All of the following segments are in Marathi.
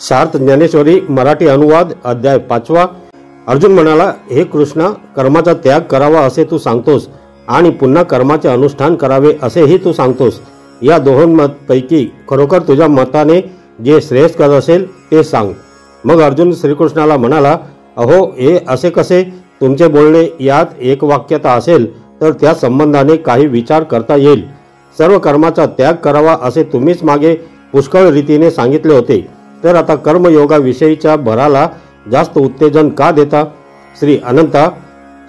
सार्थ ज्ञानेश्वरी मराठी अनुवाद अध्याय 5. अर्जुन म्हणाला, हे कृष्णा, कर्माचा त्याग करावा असे तू सांगतोस आणि पुन्हा कर्माचे अनुष्ठान करावे असेही तू सांगतोस. या दोहोंपैकी खरोखर तुझ्या मताने जे श्रेयस्कर असेल ते सांग. मग अर्जुन श्रीकृष्णाला म्हणाला, अहो, हे असे कसे? तुमचे बोलणे यात एक वाक्यता असेल तर त्या संबंधाने काही विचार करता येईल. सर्व कर्माचा त्याग करावा असे तुम्हीच मागे पुष्कळ रीतीने सांगितले होते, तर आता कर्मयोगाविषयीच्या भराला जास्त उत्तेजन का देता? श्री अनंता,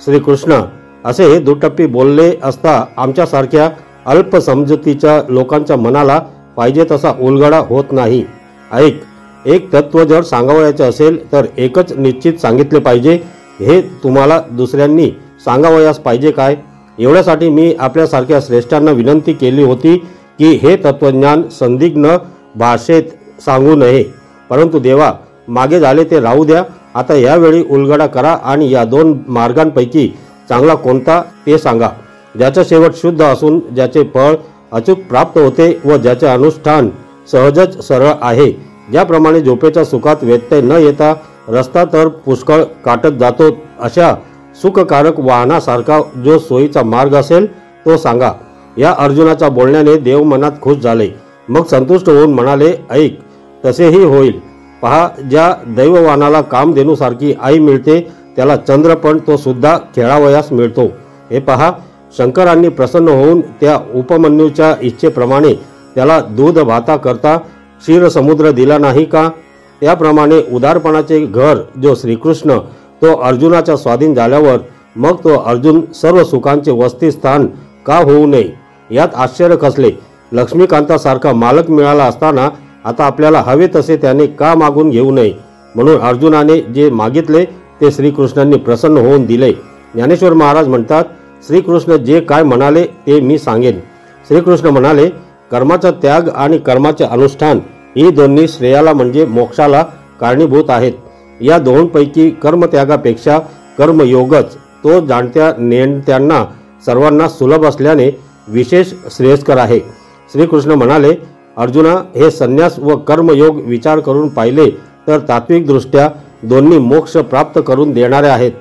श्रीकृष्ण असे हे दुटप्पी बोलले असता आमच्यासारख्या अल्प समजुतीच्या लोकांच्या मनाला पाहिजे तसा उलगडा होत नाही. ऐक, एक तत्व जर सांगावयाचे असेल तर एकच निश्चित सांगितले पाहिजे. हे तुम्हाला दुसऱ्यांनी सांगावयास पाहिजे काय? एवढ्यासाठी मी आपल्यासारख्या श्रेष्ठांना विनंती केली होती की हे तत्वज्ञान संदिग्ध भाषेत सांगू नये. परंतु देवा, मागे झाले ते राहू द्या. आता यावेळी उलगडा करा आणि या दोन मार्गांपैकी चांगला कोणता ते सांगा, ज्याचा शेवट शुद्ध असून ज्याचे फळ अचूक प्राप्त होते व ज्याचे अनुष्ठान सहजच सरळ आहे. ज्याप्रमाणे झोपेच्या सुखात व्यत्यय न येता रस्ता तर पुष्कळ काटत जातो, अशा सुखकारक वाहनासारखा जो सोयीचा मार्ग असेल तो सांगा. या अर्जुनाच्या बोलण्याने देव मनात खुश झाले. मग संतुष्ट होऊन म्हणाले, ऐक, तसेही होईल. पहा, ज्या दैववानाला कामधेनूसारखी आई मिळते त्याला चंद्र पण तो सुद्धा खेळावयास मिळतो. हे पहा, शंकरांनी प्रसन्न होऊन त्या उपमन्यूच्या इच्छेप्रमाणे त्याला दूध भाता करता क्षीरसमुद्र दिला नाही का? त्याप्रमाणे उदारपणाचे घर जो श्रीकृष्ण तो अर्जुनाच्या स्वाधीन झाल्यावर मग तो अर्जुन सर्व सुखांचे वसतिस्थान का होऊ नये? यात आश्चर्य कसले? लक्ष्मीकांतासारखा मालक मिळाला असताना आता आपल्याला हवे तसे त्याने का मागून घेऊ नये? म्हणून अर्जुनाने जे मागितले ते श्रीकृष्णांनी प्रसन्न होऊन दिले. ज्ञानेश्वर महाराज म्हणतात, श्रीकृष्ण जे काय म्हणाले ते मी सांगेन. श्रीकृष्ण म्हणाले, कर्माचा त्याग आणि कर्माचे अनुष्ठान ही दोन्ही श्रेयाला म्हणजे मोक्षाला कारणीभूत आहेत. या दोहोंपैकी कर्मत्यागापेक्षा कर्मयोगच तो जाणत्या नेणत्यांना सर्वांना सुलभ असल्याने विशेष श्रेयस्कर आहे. श्रीकृष्ण म्हणाले, अर्जुना, हे संन्यास व कर्मयोग विचार करून पाहिले तर तात्विकदृष्ट्या दोन्ही मोक्ष प्राप्त करून देणारे आहेत.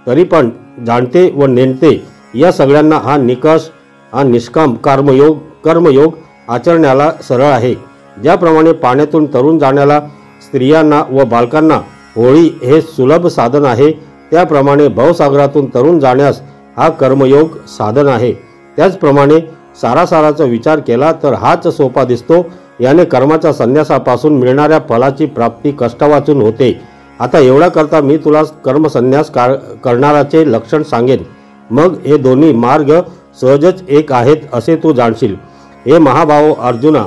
तरी पण जाणते व नेणते या सगळ्यांना हा निकष, हा निष्काम कर्मयोग आचरण्याला सरळ आहे. ज्याप्रमाणे पाण्यातून तरुण जाण्याला स्त्रियांना व बालकांना होळी हे सुलभ साधन आहे, त्याप्रमाणे भवसागरातून तरुण जाण्यास हा कर्मयोग साधन आहे. त्याचप्रमाणे सारासाराचा विचार केला तर हाच सोपा दिसतो. याने कर्माच्या संन्यासापासून मिळणाऱ्या फलाची प्राप्ती कष्टावाचून होते. आता एवढा करता मी तुला कर्मसन्यास करणाराचे लक्षण सांगेन. मग हे दोन्ही मार्ग सहजच एक आहेत असे तू जाणशील. हे महाभाव अर्जुना,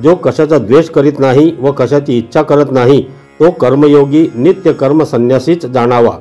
जो कशाचा द्वेष करीत नाही व कशाची इच्छा करत नाही तो कर्मयोगी नित्य कर्मसन्यासीच जाणावा.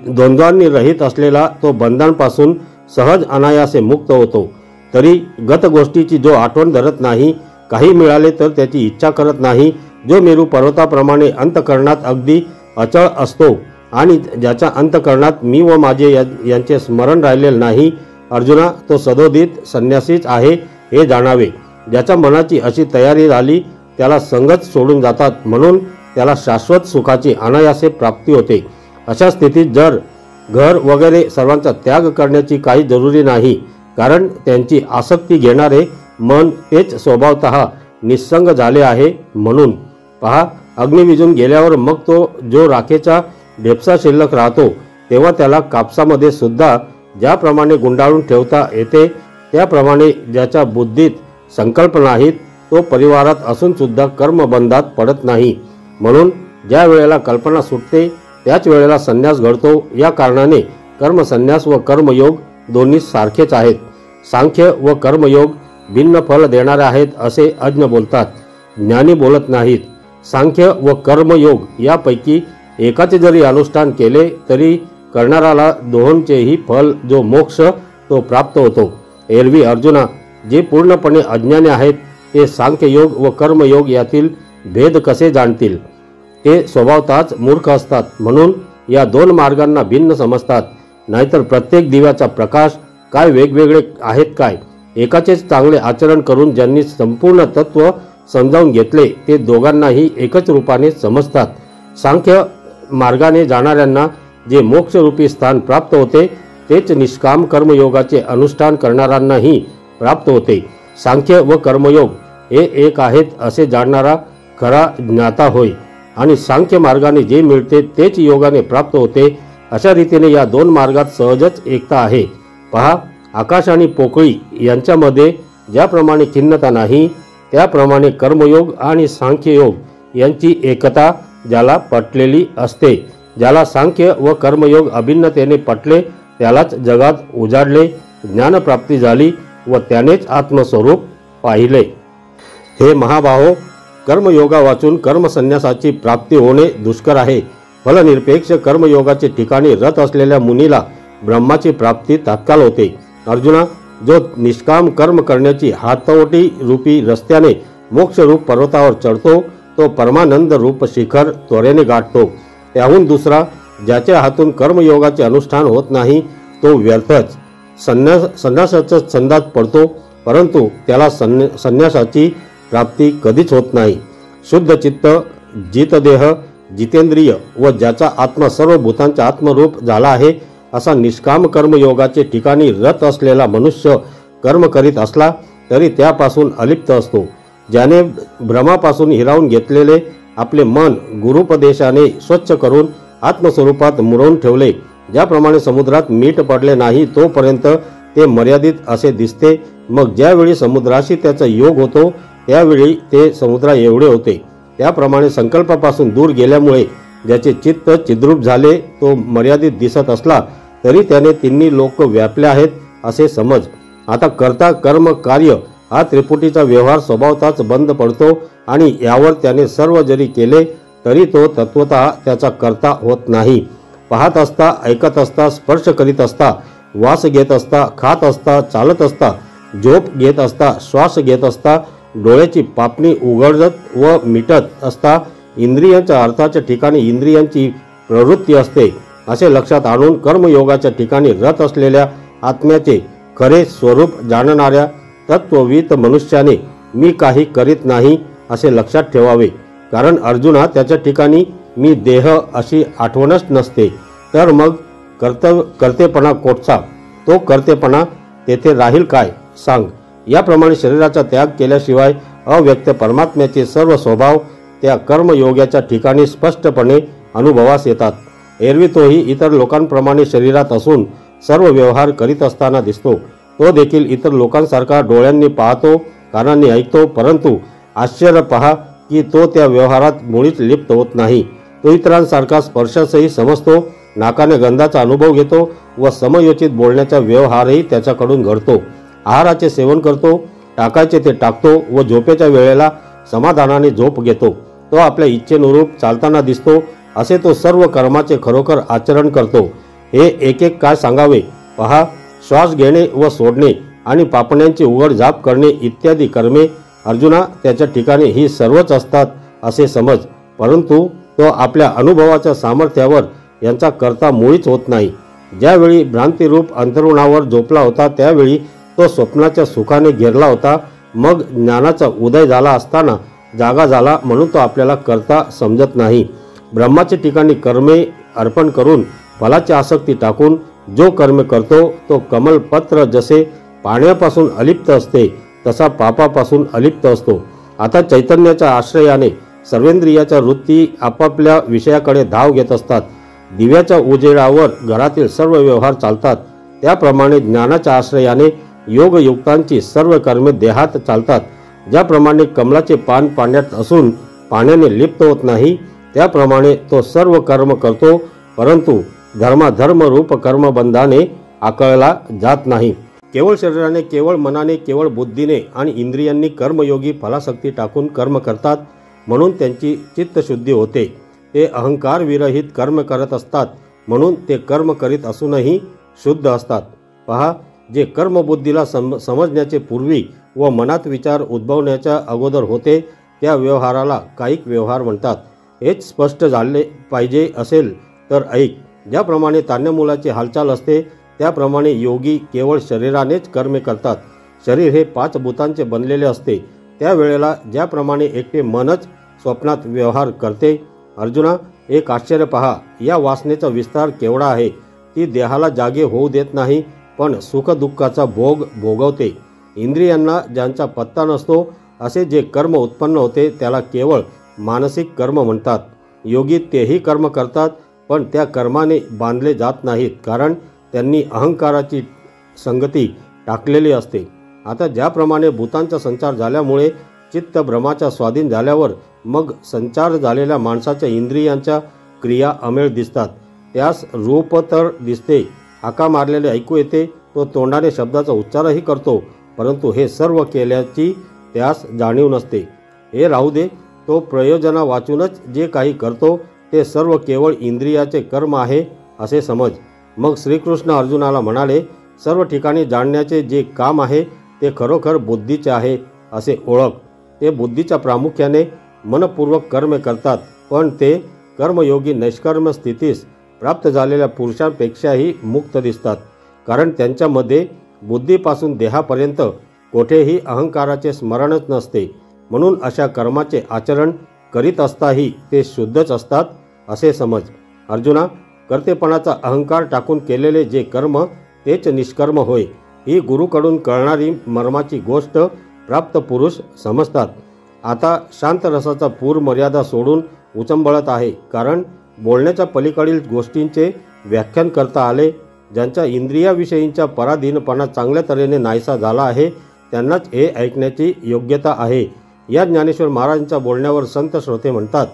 द्वंद्वांनी रहित असलेला तो बंधांपासून सहज अनायासे मुक्त होतो. तरी गत गोष्टीची जो आठवण धरत नाही, काही मिळाले तर त्याची इच्छा करत नाही, जो मेरू पर्वताप्रमाणे अंतःकरणात अगदी अचळ असतो आणि ज्याच्या अंतःकरणात मी व माझे यांचे स्मरण राहिलेले नाही, अर्जुना, तो सदोदित संन्यासीच आहे हे जाणावे. ज्याच्या मनाची अशी तयारी झाली त्याला संगत सोडून जातात, म्हणून त्याला शाश्वत सुखाची अनायासे प्राप्ती होते. अशा स्थितीत जर घर वगैरे सर्वांचा त्याग करण्याची काही जरुरी नाही, कारण त्यांची आसक्ती घेणारे मन तेच स्वभावतः निस्संग झाले आहे. म्हणून पहा, अग्नी विझून गेल्यावर मग तो जो राखेचा ढेपसा शिल्लक राहतो तेव्हा त्याला कापसामध्ये सुद्धा ज्याप्रमाणे गुंडाळून ठेवता येते, त्याप्रमाणे ज्याच्या बुद्धीत संकल्प नाहीत तो परिवारात असून सुद्धा कर्मबंधात पडत नाही. म्हणून ज्या वेळेला कल्पना सुटते त्याच वेळेला संन्यास घडतो. या कारणाने कर्मसन्यास व कर्मयोग दोन्ही सारखेच आहेत. सांख्य व कर्मयोग भिन्न फल देणारे आहेत असे अज्ञ बोलतात, ज्ञानी बोलत नाहीत. सांख्य व कर्मयोग यापैकी एकाचे जरी अनुष्ठान केले तरी करणाराला दोहोंचेही फल जो मोक्ष तो प्राप्त होतो. एरवी अर्जुना, जे पूर्णपणे अज्ञानी आहेत ते सांख्ययोग व कर्मयोग यातील भेद कसे जाणतील? ते स्वभावतःच मूर्ख असतात, म्हणून या दोन मार्गांना भिन्न समजतात. नाहीतर प्रत्येक दिव्याचा प्रकाश काय वेगवेगळे आहेत काय? एकाचेच चांगले आचरण करून ज्यांनी संपूर्ण तत्व समजावून घेतले ते दोघांनाही एकच रूपाने समजतात. सांख्य मार्गाने जाणाऱ्यांना जे मोक्षरूपी स्थान प्राप्त होते तेच निष्काम कर्मयोगाचे अनुष्ठान करणाऱ्यांनाही प्राप्त होते. सांख्य व कर्मयोग हे एक आहेत असे जाणणारा खरा ज्ञाता होय आणि सांख्य मार्गाने जे मिळते तेच योगाने प्राप्त होते. अशा रीतीने या दोन मार्गात सहजच एकता आहे. पहा, आकाश आणि पोकळी यांच्यामध्ये ज्याप्रमाणे खिन्नता नाही त्याप्रमाणे कर्मयोग आणि सांख्ययोग यांची एकता ज्याला पटलेली असते. ज्याला सांख्य व कर्मयोग अभिन्नतेने पटले त्यालाच जगात उजाडले, ज्ञानप्राप्ती झाली व त्यानेच आत्मस्वरूप पाहिले. हे महाबाहो, कर्मयोगा वाचून कर्मसन्यासाची प्राप्ती होणे दुष्कर आहे. फलनिरपेक्ष कर्मयोगाचे ठिकाणी रत असलेल्या मुनीला ब्रह्माची प्राप्ती तात्काळ होते. अर्जुना, जो निष्काम कर्म करण्याची हातवटी रूपी रस्त्याने मोक्षरूप पर्वतावर चढतो तो परमानंद रूप शिखर त्वरेने गाठतो. त्याहून दुसरा ज्याच्या हातून कर्मयोगाचे अनुष्ठान होत नाही तो व्यर्थच संन्यासाचा छंदात पडतो, परंतु त्याला संन्यासाची प्राप्ती कधीच होत नाही. शुद्ध चित्त, जितदेह, जितेंद्रिय व ज्याचा आत्मा सर्व भूतांचा आत्मरूप झाला आहे असा निष्काम कर्मयोगाचे ठिकाणी रत असलेला मनुष्य कर्म करीत असला तरी त्यापासून अलिप्त असतो. ज्याने भ्रमापासून हिरावून घेतलेले आपले मन गुरुपदेशाने स्वच्छ करून आत्मस्वरूपात मुरवून ठेवले, ज्याप्रमाणे समुद्रात मीठ पडले नाही तोपर्यंत ते मर्यादित असे दिसते, मग ज्यावेळी समुद्राशी त्याचा योग होतो त्यावेळी ते समुद्रा एवढे होते. त्याप्रमाणे संकल्पापासून दूर गेल्यामुळे ज्याचे चित्त चिद्रूप झाले तो मर्यादित दिसत असला तरी त्याने तिन्ही लोक व्यापले आहेत असे समज. आता कर्ता कर्म कार्य हा त्रिपुटीचा व्यवहार स्वभावताच बंद पडतो आणि यावर त्याने सर्व जरी केले तरी तो तत्वतः त्याचा कर्ता होत नाही. पाहत असता, ऐकत असता, स्पर्श करीत असता, वास घेत असता, खात असता, चालत असता, झोप घेत असता, श्वास घेत असता, डोळ्याची पापणी उघडत व मिटत असता इंद्रियांच्या अर्थाच्या ठिकाणी इंद्रियांची प्रवृत्ती असते असे लक्षात आणून कर्मयोगाच्या ठिकाणी रत असलेल्या आत्म्याचे खरे स्वरूप जाणणाऱ्या तत्ववित मनुष्याने मी काही करीत नाही असे लक्षात ठेवावे. कारण अर्जुना, त्याच्या ठिकाणी मी देह अशी आठवणच नसते तर मग कर्तेपणा कोठचा? तो कर्तेपणा तेथे राहील काय सांग. याप्रमाणे शरीराचा त्याग केल्याशिवाय अव्यक्त परमात्म्याचे सर्व स्वभाव त्या कर्मयोगाच्या ठिकाणी स्पष्टपणे अनुभवास येतात. एरवी तोही इतर लोकांप्रमाणे शरीरात असून सर्व व्यवहार करीत असताना दिसतो. तो देखील इतर लोकांसारखा डोळ्यांनी पाहतो, कानांनी ऐकतो, परंतु आश्चर्य पहा की तो त्या व्यवहारात मुळीच लिप्त होत नाही. तो इतरांसारखा स्पर्शासही समजतो, नाकाने गंधाचा अनुभव घेतो व समयोचित बोलण्याचा व्यवहारही त्याच्याकडून घडतो. आहाराचे सेवन करतो, टाकायचे ते टाकतो व झोपेच्या वेळेला समाधानाने झोप घेतो. तो आपल्या इच्छेनुरूप चालताना दिसतो. असे तो सर्व कर्माचे खरोखर आचरण करतो. हे एक एक काय सांगावे. पहा, श्वास घेणे व सोडणे आणि पापण्यांची उघड झाप करणे इत्यादी कर्मे अर्जुना त्याच्या ठिकाणी ही सर्वच असतात असे समज, परंतु तो आपल्या अनुभवाच्या सामर्थ्यावर यांचा करता मुळीच होत नाही. ज्यावेळी भ्रांतिरूप अंतरुणावर झोपला होता त्यावेळी तो स्वप्नाच्या सुखाने घेरला होता. मग ज्ञानाचा उदय झाला असताना जागा झाला म्हणून तो आपल्याला करता समजत नाही. ब्रह्माच्या ठिकाणी कर्मे अर्पण करून फलाची आसक्ती टाकून जो कर्म करतो तो कमलपत्र जसे पाण्यापासून अलिप्त असते तसा पापापासून अलिप्त असतो. आता चैतन्याच्या आश्रयाने सर्वेंद्रियाच्या वृत्ती आपापल्या विषयाकडे धाव घेत असतात. दिव्याच्या उजेडावर घरातील सर्व व्यवहार चालतात. त्याप्रमाणे ज्ञानाच्या आश्रयाने योगयुक्तांची सर्व कर्मे देहात चालतात. ज्याप्रमाणे कमलाचे पान पाण्यात असून पाण्याने लिप्त होत नाही त्याप्रमाणे तो सर्व कर्म करतो, परंतु धर्माधर्म रूप कर्मबंधाने आकळला जात नाही. केवळ शरीराने, केवळ मनाने, केवळ बुद्धीने आणि इंद्रियांनी कर्मयोगी फलासक्ती टाकून कर्म करतात म्हणून त्यांची चित्तशुद्धी होते. ते अहंकार विरहित कर्म करत असतात म्हणून ते कर्म करीत असूनही शुद्ध असतात. पहा, जे कर्मबुद्धीला समजण्याचे पूर्वी व मनात विचार उद्भवण्याच्या अगोदर होते त्या व्यवहाराला कायिक व्यवहार म्हणतात. हेच स्पष्ट झाले पाहिजे असेल तर ऐक. ज्याप्रमाणे तान्यमुलाची हालचाल असते त्याप्रमाणे योगी केवळ शरीरानेच कर्मे करतात. शरीर हे 5 भूतांचे बनलेले असते. त्यावेळेला ज्याप्रमाणे एकटे मनच स्वप्नात व्यवहार करते. अर्जुना, एक आश्चर्य पहा, या वासनेचा विस्तार केवढा आहे. ती देहाला जागे होऊ देत नाही, पण सुखदुःखाचा भोग भोगवते. इंद्रियांना ज्यांचा पत्ता नसतो असे जे कर्म उत्पन्न होते त्याला केवळ मानसिक कर्म म्हणतात. योगी तेही कर्म करतात, पण त्या कर्माने बांधले जात नाहीत, कारण त्यांनी अहंकाराची संगती टाकलेली असते. आता ज्याप्रमाणे भूतांचा संचार झाल्यामुळे चित्त भ्रमाच्या स्वाधीन झाल्यावर मग संचार झालेल्या माणसाच्या इंद्रियांच्या क्रिया अमेळ दिसतात. त्यास रूप तर दिसते, हाका मारलेले ऐकू येते, तो तोंडाने शब्दाचा उच्चारही करतो, परंतु हे सर्व केल्याची त्यास जाणीव नसते. हे राहू दे, तो प्रयोजना वाचूनच जे काही करतो ते सर्व केवळ इंद्रियाचे कर्म आहे असे समज. मग श्रीकृष्ण अर्जुनाला म्हणाले, सर्व ठिकाणी जाणण्याचे जे काम आहे ते खरोखर बुद्धीचे आहे असे ओळख. ते बुद्धीच्या प्रामुख्याने मनपूर्वक कर्म करतात, पण ते कर्मयोगी नैष्कर्म स्थितीस प्राप्त झालेल्या पुरुषांपेक्षाही मुक्त दिसतात, कारण त्यांच्यामध्ये बुद्धीपासून देहापर्यंत कोठेही अहंकाराचे स्मरणच नसते. म्हणून अशा कर्माचे आचरण करीत असताही ते शुद्धच असतात असे समज. अर्जुना, कर्तेपणाचा अहंकार टाकून केलेले जे कर्म तेच निष्कर्म होय, ही गुरुकडून कळणारी मर्माची गोष्ट प्राप्त पुरुष समजतात. आता शांत रसाचा पूर मर्यादा सोडून उचंबळत आहे, कारण बोलण्याच्या पलीकडील गोष्टींचे व्याख्यान करता आले. ज्यांच्या इंद्रियाविषयींचा पराधीनपणा चांगल्या तऱ्हेने नाहीसा झाला आहे त्यांनाच हे ऐकण्याची योग्यता आहे. या ज्ञानेश्वर महाराजांच्या बोलण्यावर संत श्रोते म्हणतात,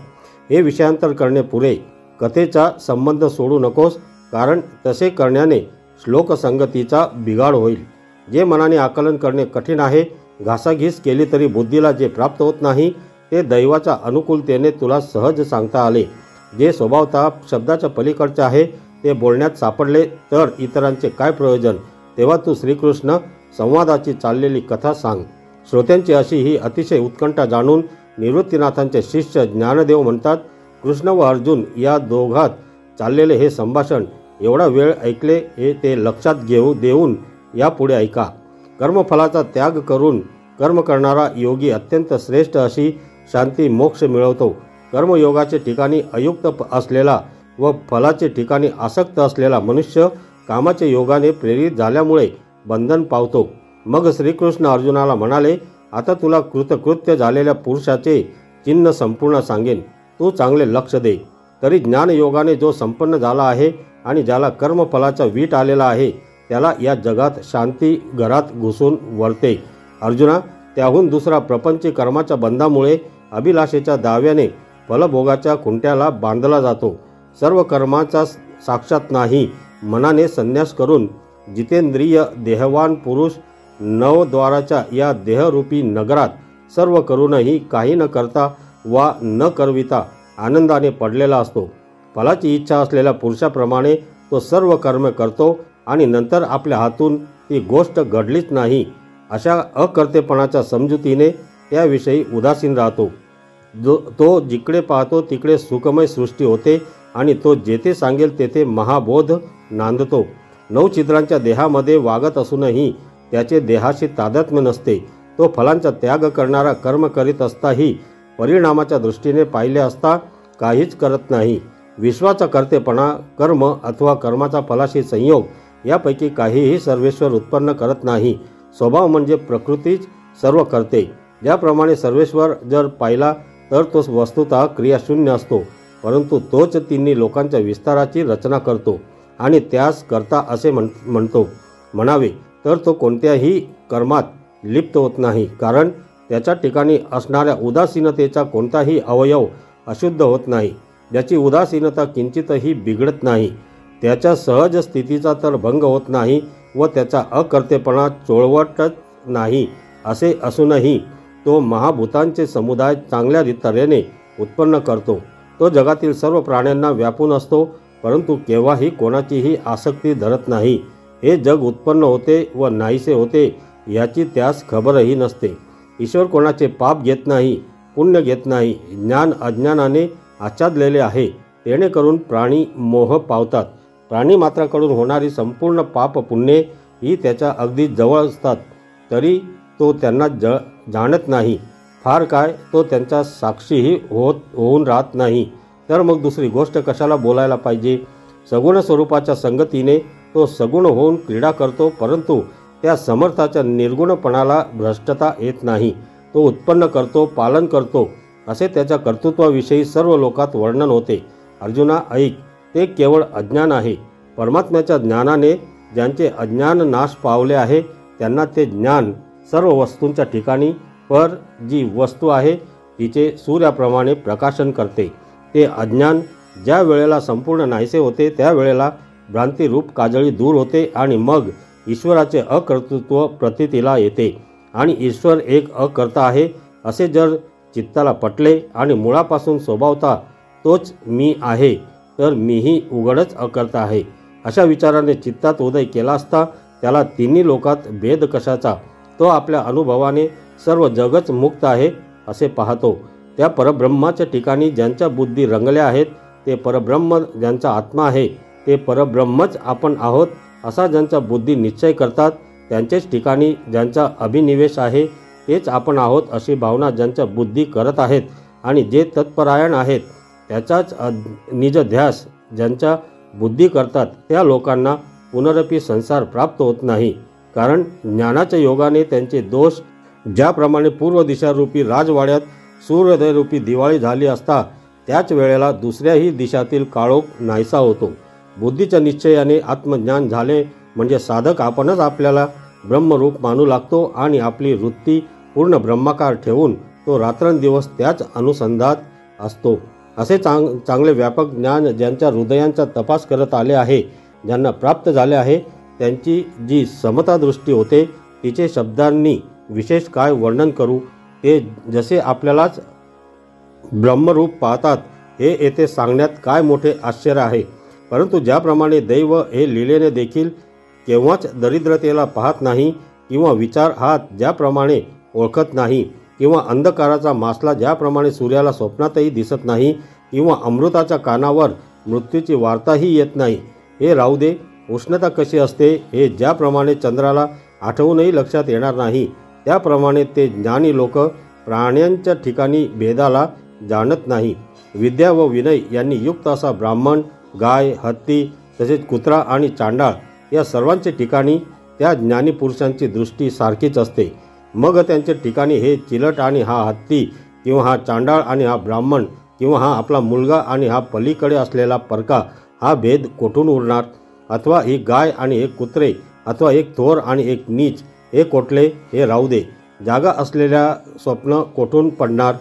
हे विषयांतर करणे पुरे, कथेचा संबंध सोडू नकोस, कारण तसे करण्याने श्लोकसंगतीचा बिघाड होईल. जे मनाने आकलन करणे कठीण आहे, घासाघीस केली तरी बुद्धीला जे प्राप्त होत नाही ते दैवाच्या अनुकूलतेने तुला सहज सांगता आले. जे स्वभावतः शब्दाच्या पलीकडचे आहे ते बोलण्यात सापडले तर इतरांचे काय प्रयोजन. तेव्हा तू श्रीकृष्ण संवादाची चाललेली कथा सांग. श्रोत्यांची अशी ही अतिशय उत्कंठा जाणून निवृत्तीनाथांचे शिष्य ज्ञानदेव म्हणतात, कृष्ण व अर्जुन या दोघात चाललेले हे संभाषण एवढा वेळ ऐकले हे ते लक्षात देऊन यापुढे ऐका. कर्मफलाचा त्याग करून कर्म करणारा योगी अत्यंत श्रेष्ठ अशी शांती मोक्ष मिळवतो. कर्मयोगाचे ठिकाणी अयुक्त असलेला व फलाचे ठिकाणी आसक्त असलेला मनुष्य कामाचे योगाने प्रेरित झाल्यामुळे बंधन पावतो. मग श्रीकृष्ण अर्जुनाला म्हणाले, आता तुला कृतकृत्य झालेल्या पुरुषाचे चिन्ह संपूर्ण सांगेन, तू चांगले लक्ष दे. तरी ज्ञानयोगाने जो संपन्न झाला आहे आणि ज्याला कर्मफलाचा वीट आलेला आहे त्याला या जगात शांती घरात घुसून वळते. अर्जुना, त्याहून दुसरा प्रपंची कर्माच्या बंधामुळे अभिलाषेच्या दाव्याने फलभोगाच्या खुंट्याला बांधला जातो. सर्व कर्माचा साक्षात नाही मनाने संन्यास करून जितेंद्रिय देहवान पुरुष नवद्वाराच्या या देहरूपी नगरात सर्व करूनही काही न करता वा न करविता आनंदाने पडलेला असतो. फलाची इच्छा असलेल्या पुरुषाप्रमाणे तो सर्व कर्म करतो आणि नंतर आपल्या हातून ती गोष्ट घडलीच नाही अशा अकर्तेपणाच्या समजुतीने त्याविषयी उदासीन राहतो. तो जिकडे पाहतो तिकडे सुखमय सृष्टी होते आणि तो जेथे सांगेल तेथे महाबोध नांदतो. 9 छिद्रांच्या देहामध्ये वागत असूनही त्याचे देहाशी तादात्म्य नसते. तो फलांचा त्याग करणारा कर्म करीत असताही परिणामाच्या दृष्टीने पाहिले असता काहीच करत नाही. विश्वाचा कर्तेपणा, कर्म अथवा कर्माचा फलाशी संयोग यापैकी काहीही सर्वेश्वर उत्पन्न करत नाही. स्वभाव म्हणजे प्रकृतीच सर्व करते. ज्याप्रमाणे सर्वेश्वर जर पाहिला तर तो वस्तुतः क्रियाशून्य असतो, परंतु तोच तिन्ही लोकांच्या विस्ताराची रचना करतो आणि त्यास कर्ता असे म्हणावे तर तो कोणत्याही कर्मात लिप्त होत नाही, कारण त्याच्या ठिकाणी असणाऱ्या उदासीनतेचा कोणताही अवयव अशुद्ध होत नाही. ज्याची उदासीनता किंचितही बिघडत नाही त्याच्या सहज स्थितीचा तर भंग होत नाही व त्याचा अकर्तेपणा चोळवटच नाही. असे असूनही तो महाभूतांचे समुदाय चांगल्या तऱ्हेने उत्पन्न करतो. तो जगातील सर्व प्राण्यांना व्यापून असतो, परंतु केव्हाही कोणाचीही आसक्ती धरत नाही. हे जग उत्पन्न होते व नाहीसे होते याची त्यास खबरही नसते. ईश्वर कोणाचे पाप घेत नाही, पुण्य घेत नाही. ज्ञान अज्ञानाने आच्छादलेले आहे, जेणेकरून प्राणी मोह पावतात. प्राणी मात्राकडून होणारी संपूर्ण पाप पुण्ये ही त्याच्या अगदी जवळ असतात, तरी तो त्यांना जाणत नाही. फार काय तो त्यांचा साक्षीही होऊन राहत नाही, तर मग दुसरी गोष्ट कशाला बोलायला पाहिजे. सगुण स्वरूपाच्या संगतीने तो सगुण होऊन क्रीडा करतो, परंतु त्या समर्थाच्या निर्गुणपणाला भ्रष्टता येत नाही. तो उत्पन्न करतो, पालन करतो, असे त्याच्या कर्तृत्वाविषयी सर्व लोकात वर्णन होते. अर्जुना ऐक, ते केवळ अज्ञान आहे. परमात्म्याच्या ज्ञानाने ज्यांचे अज्ञान नाश पावले आहे त्यांना ते ज्ञान सर्व वस्तूंच्या ठिकाणी पर जी वस्तू आहे तिचे सूर्याप्रमाणे प्रकाशन करते. ते अज्ञान ज्या वेळेला संपूर्ण नाहीसे होते त्यावेळेला भ्रांतिरूप काजळी दूर होते आणि मग ईश्वराचे अकर्तृत्व प्रतीतीला येते. आणि ईश्वर एक अकर्ता आहे असे जर चित्ताला पटले आणि मुळापासून स्वभावता तोच मी आहे, तर मीही उघडच अकर्ता आहे अशा विचाराने चित्तात उदय केला असता त्याला तिन्ही लोकात भेद कशाचा. तो आपल्या अनुभवाने सर्व जगच मुक्त आहे असे पाहतो. त्या परब्रह्माच्या ठिकाणी ज्यांच्या बुद्धी रंगल्या आहेत ते परब्रह्म ज्यांचा आत्मा आहे ते परब्रह्मच आपण आहोत असा ज्यांचा बुद्धी निश्चय करतात, त्यांचेच ठिकाणी ज्यांचा अभिनिवेश आहे तेच आपण आहोत अशी भावना ज्यांच्या बुद्धी करत आहेत आणि जे तत्परायण आहेत त्याचाच निजध्यास ज्यांच्या बुद्धी करतात त्या लोकांना पुनरपी संसार प्राप्त होत नाही. कारण ज्ञानाच्या योगाने त्यांचे दोष ज्याप्रमाणे पूर्व दिशारूपी राजवाड्यात सूर्योदयरूपी दिवाळी झाली असता त्याच वेळेला दुसऱ्याही दिशातील काळोख नाहीसा होतो. बुद्धीच्या निश्चयाने आत्मज्ञान झाले म्हणजे साधक आपणच आपल्याला ब्रह्मरूप मानू लागतो आणि आपली वृत्ती पूर्ण ब्रह्माकार ठेवून तो रात्रंदिवस त्याच अनुसंधात असतो. असे चांगले व्यापक ज्ञान ज्यांच्या हृदयांचा तपास करत आले आहे, ज्यांना प्राप्त झाले आहे, त्यांची जी समता दृष्टी होते तिचे शब्दांनी विशेष काय वर्णन करू. ते जसे आपल्यालाच ब्रह्मरूप पाहतात हे येथे सांगण्यात काय मोठे आश्चर्य आहे. परंतु ज्याप्रमाणे दैव हे लीलेने देखील केव्हाच दरिद्रतेला पाहत नाही किंवा विचार हात ज्याप्रमाणे ओळखत नाही किंवा अंधकाराचा मासला ज्याप्रमाणे सूर्याला स्वप्नातही दिसत नाही किंवा अमृताच्या कानावर मृत्यूची वार्ताही येत नाही, हे राहू दे. उष्णता कशी असते हे ज्याप्रमाणे चंद्राला आठवूनही लक्षात येणार नाही त्याप्रमाणे ते ज्ञानी लोक प्राण्यांच्या ठिकाणी भेदाला जाणत नाही. विद्या व विनय यांनी युक्त असा ब्राह्मण, गाय, हत्ती तसेच कुत्रा आणि चांडाळ या सर्वांच्या ठिकाणी त्या ज्ञानी पुरुषांची दृष्टी सारखीच असते. मग त्यांच्या ठिकाणी हे चिलट आणि हा हत्ती किंवा हा चांडाळ आणि हा ब्राह्मण किंवा हा आपला मुलगा आणि हा पलीकडे असलेला परका हा भेद कोठून उरणार. अथवा ही गाय आणि एक कुत्रे अथवा एक थोर आणि एक नीच हे कोठले हे राहू दे. जागा असलेल्या स्वप्न कोठून पडणार.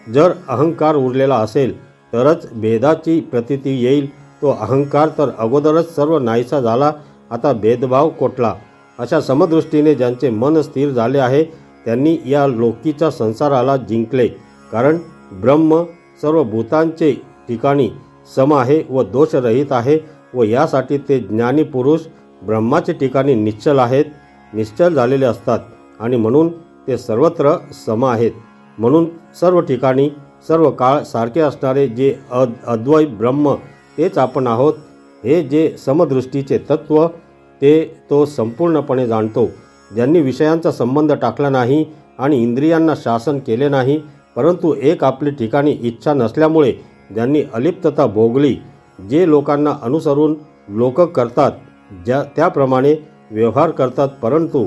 जर अहंकार उरलेला असेल तरच भेदाची प्रतीती येईल. तो अहंकार तर अगोदरच सर्व नाहीसा झाला, आता भेदभाव कोठला. अशा समदृष्टीने ज्यांचे मन स्थिर झाले आहे त्यांनी या लोकीच्या संसाराला जिंकले. कारण ब्रह्म सर्व भूतांचे ठिकाणी सम आहे व दोषरहित आहे व यासाठी ते ज्ञानी पुरुष ब्रह्माचे ठिकाणी निश्चल आहेत, निश्चल झालेले असतात आणि म्हणून ते सर्वत्र सम आहेत. म्हणून सर्व ठिकाणी सर्व काळ सारखे असणारे जे अद्वैत ब्रह्म तेच आपण आहोत हे जे समदृष्टीचे तत्व ते तो संपूर्णपणे जाणतो. ज्यांनी विषयांचा संबंध टाकला नाही आणि इंद्रियांना शासन केले नाही, परंतु एक आपली ठिकाणी इच्छा नसल्यामुळे ज्यांनी अलिप्तता भोगली, जे लोकांना अनुसरून लोक करतात त्याप्रमाणे व्यवहार करतात, परंतु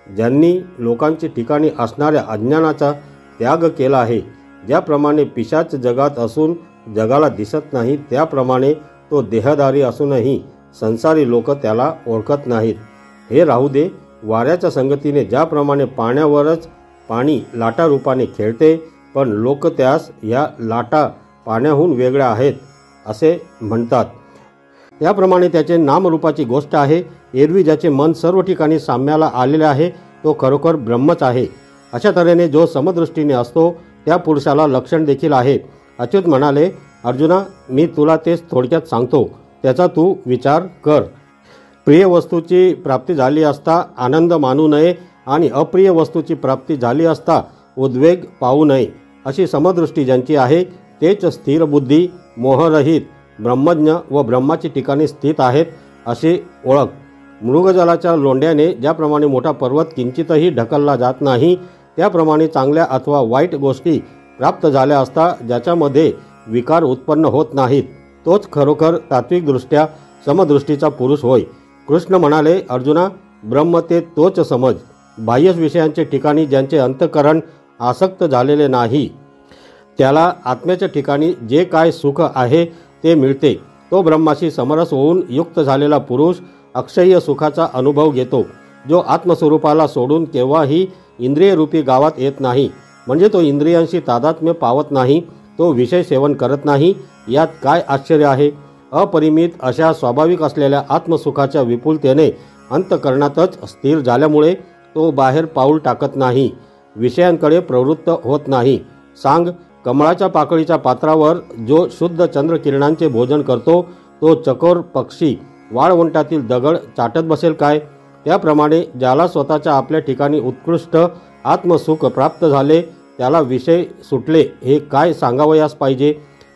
ज्यांनी लोकांची ठिकाणी असणाऱ्या अज्ञानाचा त्याग केला आहे, ज्याप्रमाणे पिशाच जगात असून जगाला दिसत नाही त्याप्रमाणे तो देहधारी असूनही संसारी लोक त्याला ओळखत नाहीत. हे राहू दे. वाऱ्याच्या संगतीने ज्याप्रमाणे पाण्यावरच पाणी लाटा रूपाने खेळते पण लोक त्यास या लाटा पाण्याहून वेगळ्या आहेत असे म्हणतात, त्याप्रमाणे त्याचे नामरूपाची गोष्ट आहे. एरवी ज्याचे मन सर्व ठिकाणी साम्याला आलेले आहे तो खरोखर ब्रह्मच आहे. अशा तऱ्हेने जो समदृष्टीने असतो त्या पुरुषाला लक्षण देखील आहे. अच्युत म्हणाले, अर्जुना, मी तुला तेच थोडक्यात सांगतो, त्याचा तू विचार कर. प्रिय वस्तूची प्राप्ती झाली असता आनंद मानू नये आणि अप्रिय वस्तूची प्राप्ती झाली असता उद्वेग पाहू नये. अशी समदृष्टी ज्यांची आहे तेच स्थिर बुद्धी, मोहरहित, ब्रह्मज्ञ व ब्रह्माची ठिकाणी स्थित आहेत अशी ओळख. मृगजलाच्या लोंढ्याने ज्याप्रमाणे मोठा पर्वत किंचितही ढकलला जात नाही त्याप्रमाणे चांगल्या अथवा वाईट गोष्टी प्राप्त झाल्या असता ज्याच्यामध्ये विकार उत्पन्न होत नाहीत तोच खरोखर तात्विकदृष्ट्या समदृष्टीचा पुरुष होय. कृष्ण म्हणाले, अर्जुना, ब्रह्म ते तोच समज. बाह्य विषयांचे ठिकाणी ज्यांचे अंतःकरण आसक्त झालेले नाही त्याला आत्म्याच्या ठिकाणी जे काय सुख आहे ते मिळते. तो ब्रह्माशी समरस होऊन युक्त झालेला पुरुष अक्षय्य सुखाचा अनुभव घेतो. जो आत्मस्वरूपाला सोडून केव्हाही इंद्रियरूपी गावात येत नाही, म्हणजे तो इंद्रियांशी तादात्म्य पावत नाही, तो विषय सेवन करत नाही, यात काय आश्चर्य आहे? अपरिमित अशा स्वाभाविक असलेल्या आत्मसुखाच्या विपुलतेने अंतःकरणातच स्थिर झाल्यामुळे तो बाहेर पाऊल टाकत नाही, विषयांकडे प्रवृत्त होत नाही. सांग, कमळाच्या पाकळीच्या पात्रावर जो शुद्ध चंद्रकिरणांचे भोजन करतो तो चकोर पक्षी वाळवंटातील दगड चाटत बसेल काय? त्याप्रमाणे ज्याला स्वतःच्या आपल्या ठिकाणी उत्कृष्ट आत्मसुख प्राप्त झाले त्याला विषय सुटले हे काय सांगावयास पाहिजे?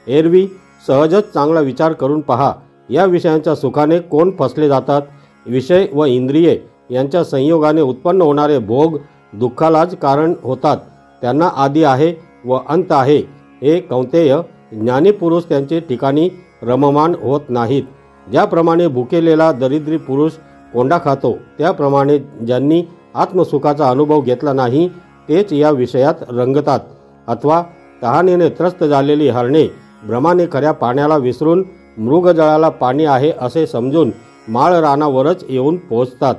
एरवी सहजच चांगला विचार करून पहा, या विषयांच्या सुखाने कोण फसले जातात? विषय व इंद्रिये यांच्या संयोगाने उत्पन्न होणारे भोग दुःखालाच कारण होतात. त्यांना आदी आहे व अंत आहे हे कौंतेय, ज्ञानी पुरुष त्यांचे ठिकाणी रममान होत नाहीत. ज्याप्रमाणे भुकेलेला दरिद्री पुरुष कोंडा खातो त्याप्रमाणे ज्यांनी आत्मसुखाचा अनुभव घेतला नाही तेच या विषयात रंगतात. अथवा तहानेने त्रस्त झालेली हरणे भ्रमाने खऱ्या पाण्याला विसरून मृगजळाला पाणी आहे असे समजून माळ रानावरच येऊन पोहोचतात.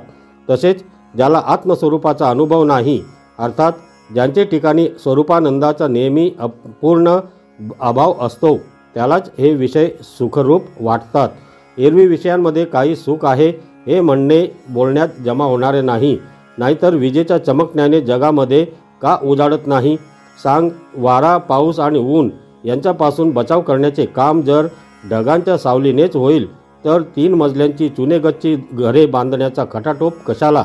तसेच ज्याला आत्मस्वरूपाचा अनुभव नाही, अर्थात ज्यांचे ठिकाणी स्वरूपानंदाचा नेहमी अपूर्ण अभाव असतो, त्यालाच हे विषय सुखरूप वाटतात. एरवी विषयांमध्ये काही सुख आहे हे म्हणणे बोलण्यात जमा होणारे नाही. नाहीतर विजेच्या चमकण्याने जगामध्ये का उजाडत नाही? सांग, वारा, पाऊस आणि ऊन यांच्यापासून बचाव करण्याचे काम जर ढगांच्या सावलीनेच होईल तर 3 मजल्यांची चुनेगच्ची घरे बांधण्याचा खटाटोप कशाला?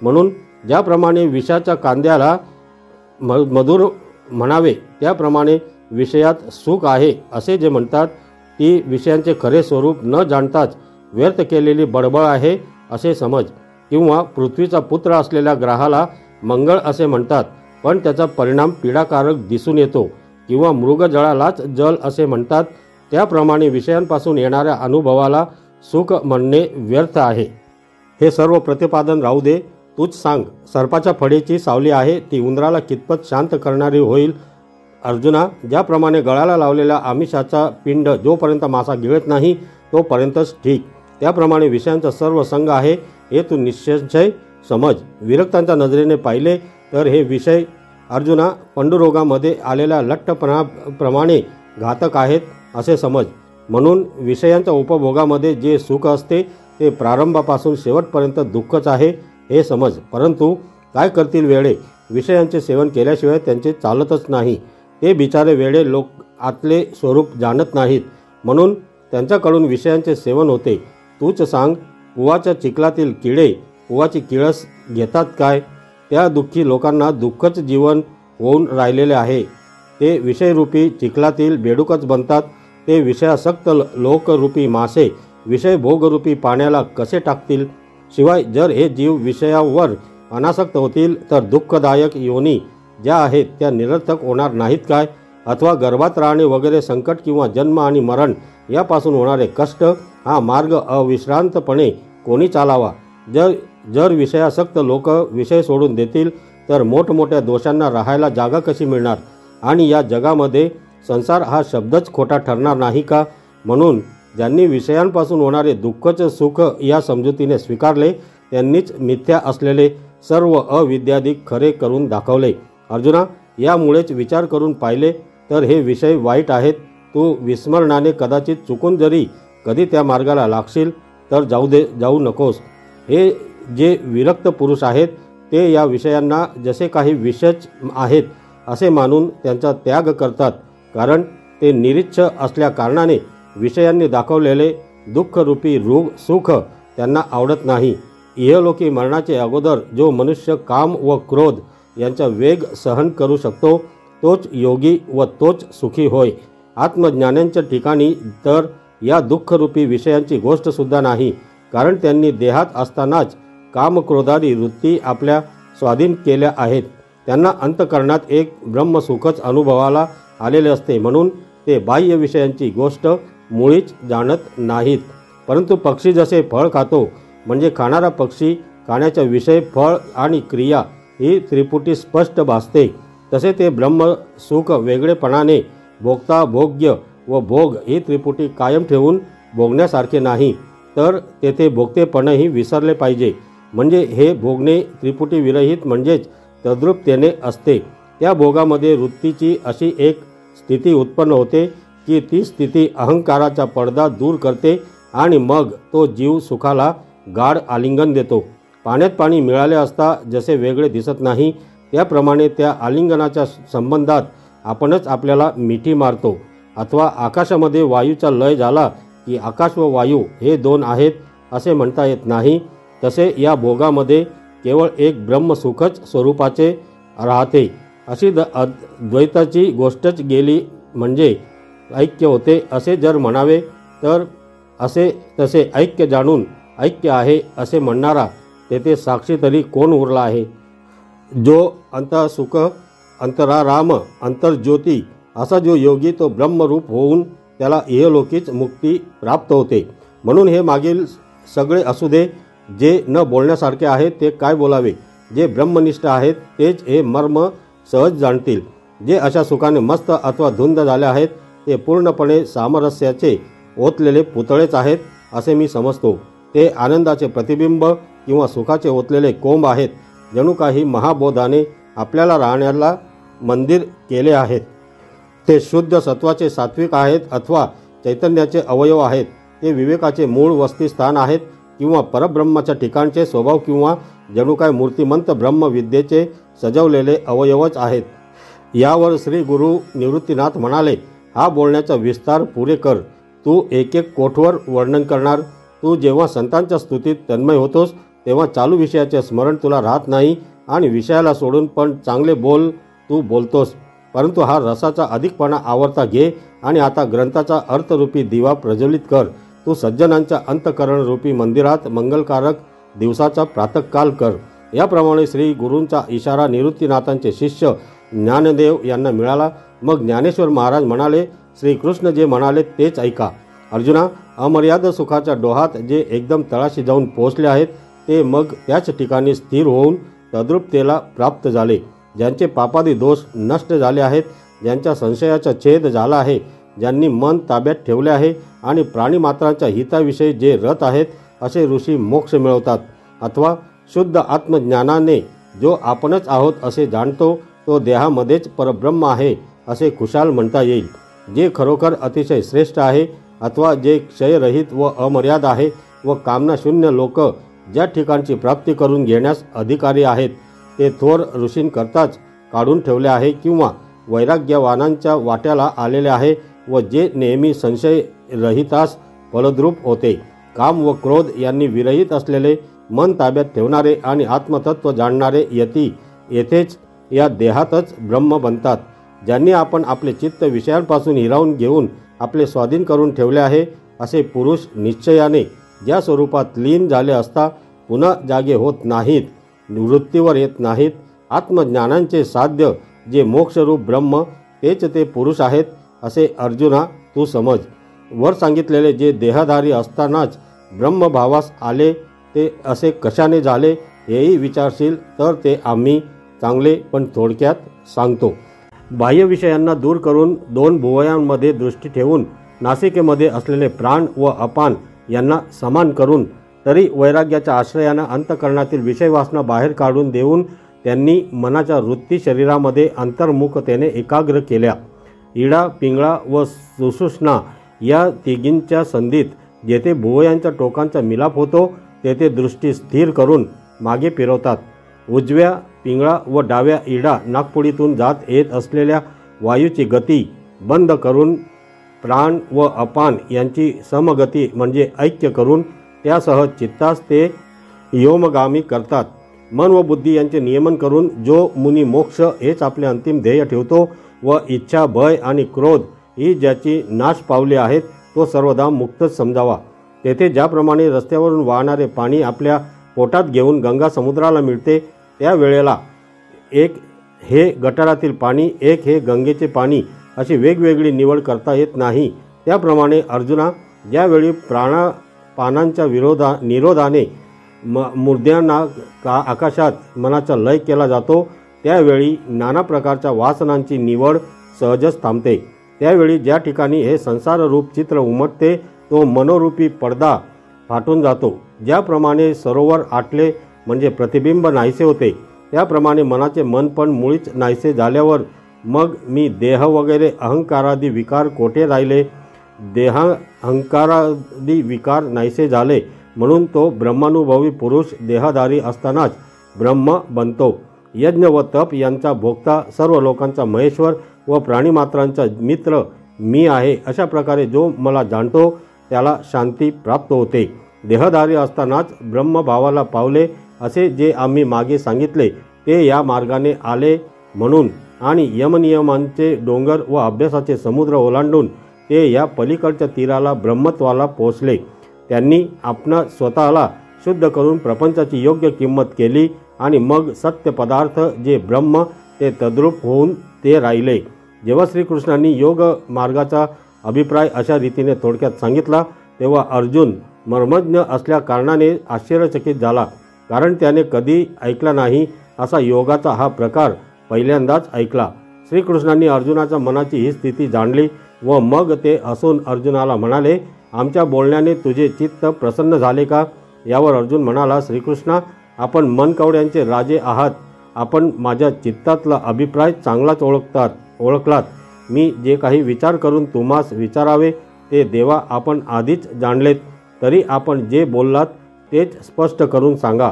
म्हणून ज्याप्रमाणे विषाच्या कांद्याला मधुर म्हणावे त्याप्रमाणे विषयात सुख आहे असे जे म्हणतात ती विषयांचे खरे स्वरूप न जाणताच व्यर्थ केलेली बडबड आहे असे समज. किंवा पृथ्वीचा पुत्र असलेल्या ग्रहाला मंगळ असे म्हणतात, पण त्याचा परिणाम पीडाकारक दिसून येतो. किंवा मृगजळालाच जल असे म्हणतात, त्याप्रमाणे विषयांपासून येणाऱ्या अनुभवाला सुख म्हणणे व्यर्थ आहे. हे सर्व प्रतिपादन राहू दे, तूच सांग, सर्पाच्या फळीची सावली आहे ती उंदराला कितपत शांत करणारी होईल? अर्जुना, ज्याप्रमाणे गळाला लावलेल्या आमिषाचा पिंड जोपर्यंत मासा गिळत नाही तोपर्यंतच ठीक, त्याप्रमाणे विषयांचा सर्व संग आहे हे तू निश्चय समज. विरक्तांच्या नजरेने पाहिले तर हे विषय अर्जुना पंडुरोगामध्ये आलेल्या लठ्ठपणाप्रमाणे घातक आहेत असे समज. म्हणून विषयांच्या उपभोगामध्ये जे सुख असते ते प्रारंभापासून शेवटपर्यंत दुःखच आहे हे समज. परंतु काय करतील वेडे, विषयांचे सेवन केल्याशिवाय त्यांचे चालतच नाही. ते बिचारे वेडे लोक आतले स्वरूप जाणत नाहीत, म्हणून त्यांच्याकडून विषयांचे सेवन होते. तूच सांग, पुवाच्या चिखलातील किडे पुवाची किळस घेतात काय? त्या दुःखी लोकांना दुःखच जीवन होऊन राहिलेले आहे. ते विषयरूपी चिखलातील बेडूकच बनतात. ते विषयासक्त लोकरूपी मासे विषय भोगरूपी पाण्याला कसे टाकतील? शिवाय जर हे जीव विषयावर अनासक्त होतील तर दुःखदायक योनी ज्या आहेत त्या निरर्थक होणार नाहीत काय? अथवा गर्भात राहणे वगैरे संकट किंवा जन्म आणि मरण यापासून होणारे कष्ट हा मार्ग अविश्रांतपणे कोणी चालावा? जर विषयासक्त लोक विषय सोडून देतील तर मोठमोठ्या दोषांना राहायला जागा कशी मिळणार? आणि या जगामध्ये संसार हा शब्दच खोटा ठरणार नाही का? म्हणून ज्यांनी विषयांपासून होणारे दुःखच सुख या समजुतीने स्वीकारले त्यांनीच मिथ्या असलेले सर्व अविद्यादिक खरे करून दाखवले. अर्जुना, यामुळेच विचार करून पाहिले तर हे विषय वाईट आहेत. तू विस्मरणाने कदाचित चुकून जरी कधी त्या मार्गाला लागशील तर जाऊ नकोस. हे जे विरक्त पुरुष आहेत ते या विषयांना जसे काही विषच आहेत असे मानून त्यांचा त्याग करतात, कारण ते निरीच्छ असल्या कारणाने विषयांनी दाखवलेले दुःखरूपी सुख त्यांना आवडत नाही. इहलोकी मरणाचे अगोदर जो मनुष्य काम व क्रोध यांचा वेग सहन करू शकतो तोच योगी व तोच सुखी होय. आत्मज्ञानांच्या ठिकाणी तर या दुःखरूपी विषयांची गोष्टसुद्धा नाही, कारण त्यांनी देहात असतानाच कामक्रोधादी वृत्ती आपल्या स्वाधीन केल्या आहेत. त्यांना अंतःकरणात एक ब्रह्मसुखच अनुभवाला आलेले असते, म्हणून ते बाह्य विषयांची गोष्ट मुळीच जाणत नाहीत. परंतु पक्षी जसे फळ खातो, म्हणजे खाणारा पक्षी खाण्याचा विषय, फळ आणि क्रिया ही त्रिपुटी स्पष्ट भासते, तसे ते ब्रह्मसुख वेगळेपणाने भोगता, भोग्य व भोग ही त्रिपुटी कायम ठेवून भोगण्यासारखे नाही, तर तेथे भोगतेपणही विसरले पाहिजे. म्हणजे हे भोगणे त्रिपुटी विरहित म्हणजेच तद्रूपतेने असते. त्या भोगामध्ये वृत्तीची अशी एक स्थिती उत्पन्न होते की ती स्थिती अहंकाराचा पडदा दूर करते आणि मग तो जीव सुखाला गाढ आलिंगन देतो. पाण्यात पाणी मिळाले असता जसे वेगळे दिसत नाही, त्याप्रमाणे त्या आलिंगनाच्या संबंधात आपणच आपल्याला मिठी मारतो. अथवा आकाशामध्ये वायूचा लय झाला की आकाश व वायू हे दोन आहेत असे म्हणता येत नाही, तसे या भोगामध्ये केवळ एक ब्रह्मसुखच स्वरूपाचे राहते. अशी द्वैताची गोष्टच गेली म्हणजे ऐक्य होते असे जर म्हणावे, तर असे तसे ऐक्य जाणून ऐक्य आहे असे म्हणणारा तेथे साक्षी तरी कोण उरला आहे? जो अंतःसुख, अंतराराम, अंतर्ज्योती असा जो योगी तो ब्रह्मरूप होऊन त्याला इहलोकीच मुक्ती प्राप्त होते. म्हणून हे मागील सगळे असू दे, जे न बोलण्यासारखे आहे ते काय बोलावे? जे ब्रह्मनिष्ठ आहेत तेच हे मर्म सहज जाणतील. जे अशा सुखाने मस्त अथवा धुंद झाले आहेत ते पूर्णपणे सामरस्याचे ओतलेले पुतळेच आहेत असे मी समजतो. ते आनंदाचे प्रतिबिंब किंवा सुखाचे ओतलेले कोंब आहेत. जणू काही महाबोधाने आपल्याला राहण्याला मंदिर केले आहेत. ते शुद्ध सत्वाचे सात्विक आहेत अथवा चैतन्याचे अवयव आहेत. ते विवेकाचे मूळ वस्तीस्थान आहेत किंवा परब्रह्माच्या ठिकाणचे स्वभाव किंवा जणू काय मूर्तिमंत ब्रह्मविद्येचे सजवलेले अवयवच आहेत. यावर श्री गुरु निवृत्तीनाथ म्हणाले, हा बोलण्याचा विस्तार पुरे कर. तू एक एक कोठवर वर्णन करणार. तू जेव्हा संतांच्या स्तुतीत तन्मय होतोस तेव्हा चालू विषयाचे स्मरण तुला राहत नाही आणि विषयाला सोडून पण चांगले बोल तू बोलतोस. परंतु हा रसाचा अधिकपणा आवरता घे आणि आता ग्रंथाचा अर्थरूपी दिवा प्रज्वलित कर. तू सज्जनांच्या अंतःकरण रूपी मंदिरात मंगलकारक दिवसाचा प्रातःकाल कर. याप्रमाणे श्री गुरूंचा इशारा निवृत्तीनाथांचे शिष्य ज्ञानदेव यांना मिळाला. मग ज्ञानेश्वर महाराज म्हणाले, श्रीकृष्ण जे म्हणाले तेच ऐका. अर्जुना, अमर्याद सुखाच्या डोहात जे एकदम तळाशी जाऊन पोहोचले आहेत ते मग त्याच ठिकाणी स्थिर होऊन तद्रूपतेला प्राप्त झाले. ज्यांचे पापादी दोष नष्ट झाले आहेत, ज्यांच्या संशयाचा छेद झाला आहे, ज्यांनी मन ताब्यात ठेवले आहे आणि प्राणीमात्रांच्या हिताविषयी जे रत आहेत, असे ऋषी मोक्ष मिळवतात. अथवा शुद्ध आत्मज्ञानाने जो आपणच आहोत असे जाणतो तो देहामध्येच परब्रह्म आहे असे खुशाल म्हणता येईल. जे खरोखर अतिशय श्रेष्ठ आहे अथवा जे क्षयरहित व अमर्याद आहे व कामनाशून्य लोक ज्या ठिकाणची प्राप्ती करून घेण्यास अधिकारी आहेत ते थोर ऋषींकरताच काढून ठेवले आहे किंवा वैराग्यवानांच्या वाट्याला आलेले आहे व जे नेहमी संशय रहितास फलद्रूप होते. काम व क्रोध यांनी विरहित असलेले मन ताब्यात ठेवणारे आणि आत्मतत्व जाणणारे यती येथेच या देहातच ब्रह्म बनतात. ज्यांनी आपण आपले चित्त विषयांपासून हिरावून घेऊन आपले स्वाधीन करून ठेवले आहे असे पुरुष निश्चयाने ज्या स्वरूपात लीन झाले असता पुन्हा जागे होत नाहीत, निवृत्तीवर येत नाहीत. आत्मज्ञानांचे साध्य जे मोक्षरूप ब्रह्म तेच ते पुरुष आहेत असे अर्जुना तू समज. वर सांगितलेले जे देहधारी असतानाच ब्रह्मभावास आले ते असे कशाने झाले हेही विचारशील तर ते आम्ही चांगले पण थोडक्यात सांगतो. बाह्य विषयांना दूर करून दोन भुवयांमध्ये दृष्टी ठेवून नासिकेमध्ये असलेले प्राण व अपान यांना समान करून तरी वैराग्याच्या आश्रयानं अंतःकरणातील विषयवासना बाहेर काढून देऊन त्यांनी मनाच्या वृत्ती शरीरामध्ये अंतर्मुखतेने एकाग्र केल्या. इडा, पिंगळा व सुषुम्ना या तिघींच्या संधीत जेथे भुवयांच्या टोकांचा मिलाप होतो तेथे दृष्टी स्थिर करून मागे फिरवतात. उजव्या पिंगळा व डाव्या इडा नाकपुडीतून जात येत असलेल्या वायूची गती बंद करून प्राण व अपान यांची समगती म्हणजे ऐक्य करून त्यासह चित्तास ते योमगामी करतात. मन व बुद्धी यांचे नियमन करून जो मुनी मोक्ष हेच आपले अंतिम ध्येय ठेवतो व इच्छा, भय आणि क्रोध ही ज्याची नाश पावली आहेत तो सर्वदा मुक्तच समजावा. तेथे ज्याप्रमाणे रस्त्यावरून वाहणारे पाणी आपल्या पोटात घेऊन गंगा समुद्राला मिळते त्यावेळेला एक हे गटारातील पाणी, एक हे गंगेचे पाणी, अशी वेगवेगळी निवड करता येत नाही. त्याप्रमाणे अर्जुना, ज्यावेळी प्राणापानांच्या निरोधाने मुर्द्यांना आकाशात मनाचा लय केला जातो, त्यावेळी नाना प्रकारच्या वासनांची निवड सहजच थांबते. त्यावेळी ज्या ठिकाणी हे संसाररूप चित्र उमटते तो मनोरूपी पडदा फाटून जातो. ज्याप्रमाणे सरोवर आटले म्हणजे प्रतिबिंब नाहीसे होते, त्याप्रमाणे मनाचे मन पण मुळीच नाहीसे झाल्यावर मग मी देह वगैरे अहंकारादी विकार कोठे राहिले. देहाहंकारादी विकार नाहीसे झाले म्हणून तो ब्रह्मानुभवी पुरुष देहधारी असतानाच ब्रह्म बनतो. यज्ञ व तप यांचा भोगता, सर्व लोकांचा महेश्वर व प्राणीमात्रांचा मित्र मी आहे, अशा प्रकारे जो मला जाणतो त्याला शांती प्राप्त होते. देहधारी असतानाच ब्रह्मभावाला पावले असे जे आम्ही मागे सांगितले ते या मार्गाने आले म्हणून, आणि यमनियमांचे डोंगर व अभ्यासाचे समुद्र ओलांडून ते या पलीकडच्या तीराला ब्रह्मत्वाला पोहोचले. त्यांनी आपणा स्वतःला शुद्ध करून प्रपंचाची योग्य किंमत केली आणि मग सत्य पदार्थ जे ब्रह्म ते तद्रूप होऊन ते राहिले. जेव्हा श्रीकृष्णांनी योग मार्गाचा अभिप्राय अशा रीतीने थोडक्यात सांगितला तेव्हा अर्जुन मर्मज्ञ असल्या कारणाने आश्चर्यचकित झाला, कारण त्याने कधी ऐकला नाही असा योगाचा हा प्रकार पहिल्यांदाच ऐकला. श्रीकृष्णांनी अर्जुनाच्या मनाची ही स्थिती जाणली व मग ते हसून अर्जुनाला म्हणाले, आमच्या बोलण्याने तुझे चित्त प्रसन्न झाले का? यावर अर्जुन म्हणाला, श्रीकृष्णा, आपण मनकवड्यांचे राजे आहात. आपण माझ्या चित्तातला अभिप्राय चांगलाच ओळखलात. मी जे काही विचार करून तुम्हास विचारावे ते देवा आपण आधीच जाणलेत. तरी आपण जे बोललात तेच स्पष्ट करून सांगा.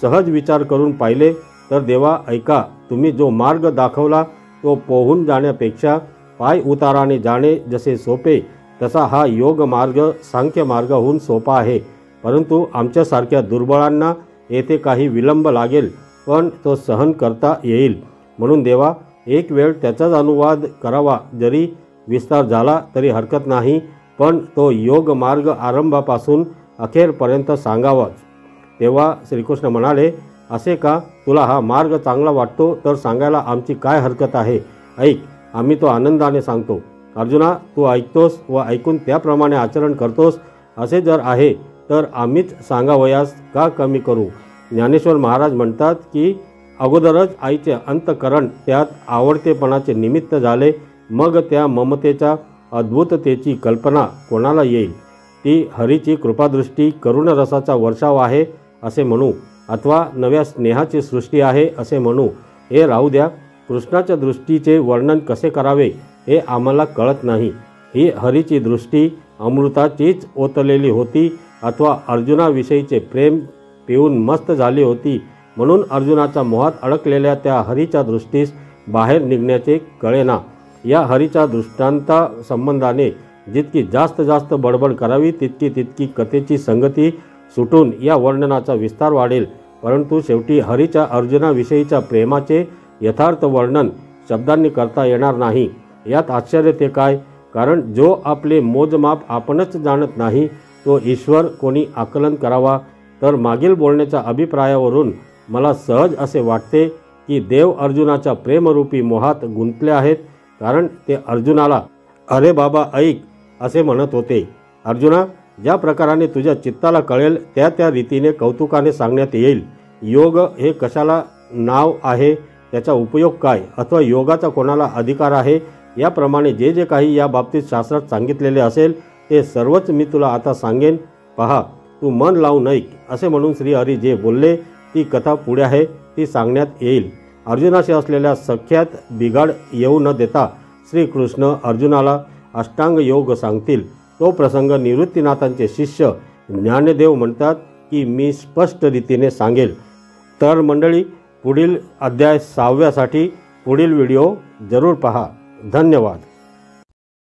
सहज विचार करून पाहिले तर देवा ऐका, तुम्ही जो मार्ग दाखवला तो पोहून जाण्यापेक्षा पाय उताराने जाणे जसे सोपे तसा हा योग मार्ग सांख्य मार्गहून सोपा आहे. परंतु आमच्यासारख्या दुर्बळांना येथे काही विलंब लागेल, पण तो सहन करता येईल. म्हणून देवा, एक वेळ त्याचाच अनुवाद करावा. जरी विस्तार झाला तरी हरकत नाही, पण तो योग मार्ग आरंभापासून अखेरपर्यंत सांगावाच. तेव्हा श्रीकृष्ण म्हणाले, असे का? तुला हा मार्ग चांगला वाटतो तर सांगायला आमची काय हरकत आहे? ऐक, आम्ही तो आनंदाने सांगतो. अर्जुना, तू ऐकतोस व ऐकून त्याप्रमाणे आचरण करतोस असे जर आहे तर आम्हीच सांगावयास का कमी करू? ज्ञानेश्वर महाराज म्हणतात की अगोदरच आईचे अंतकरण त्यात आवडतेपणाचे निमित्त झाले, मग त्या ममतेच्या अद्भुततेची कल्पना कोणाला येईल? ती हरीची कृपादृष्टी करुणरसाचा वर्षाव आहे असे म्हणू, अथवा नव्या स्नेहाची सृष्टी आहे असे म्हणू. हे राहू द्या, कृष्णाच्या दृष्टीचे वर्णन कसे करावे हे आम्हाला कळत नाही. ही हरीची दृष्टी अमृताचीच ओतलेली होती, अथवा अर्जुनाविषयीचे प्रेम पिऊन मस्त झाली होती, म्हणून अर्जुनाच्या मोहात अडकलेल्या त्या हरीच्या दृष्टीस बाहेर निघण्याचे कळेना. या हरीच्या दृष्टांता संबंधाने जितकी जास्त बडबड करावी तितकी कथेची संगती सुटून या वर्णनाचा विस्तार वाढेल. परंतु शेवटी हरीच्या अर्जुनाविषयीच्या प्रेमाचे यथार्थ वर्णन शब्दांनी करता येणार नाही. यात आश्चर्य ते काय? कारण जो आपले मोजमाप आपणच जाणत नाही तो ईश्वर कोणी आकलन करावा? तर मागील बोलण्याच्या अभिप्रायावरून मला सहज असे वाटते की देव अर्जुनाच्या प्रेमरूपी मोहात गुंतले आहेत, कारण ते अर्जुनाला अरे बाबा ऐक असे म्हणत होते. अर्जुना, ज्या प्रकाराने तुझ्या चित्ताला कळेल त्या रीतीने कौतुकाने सांगण्यात येईल. योग हे कशाला नाव आहे, त्याचा उपयोग काय, अथवा योगाचा कोणाला अधिकार आहे, याप्रमाणे जे जे काही या बाबतीत शास्त्रात सांगितलेले असेल ते सर्वच मी तुला आता सांगेन. पहा, तू मन लावून ऐक असे म्हणून श्रीहरी जे बोलले ती कथा पुढे आहे, ती सांगण्यात येईल. अर्जुनाशी असलेल्या सख्यात बिघाड येऊ न देता श्रीकृष्ण अर्जुनाला अष्टांग योग सांगतील. तो प्रसंग निवृत्तीनाथांचे शिष्य ज्ञानदेव म्हणतात की मी स्पष्ट रीतीने सांगेल. तर मंडळी, पुढील अध्याय 6व्यासाठी पुढील व्हिडिओ जरूर पहा. धन्यवाद.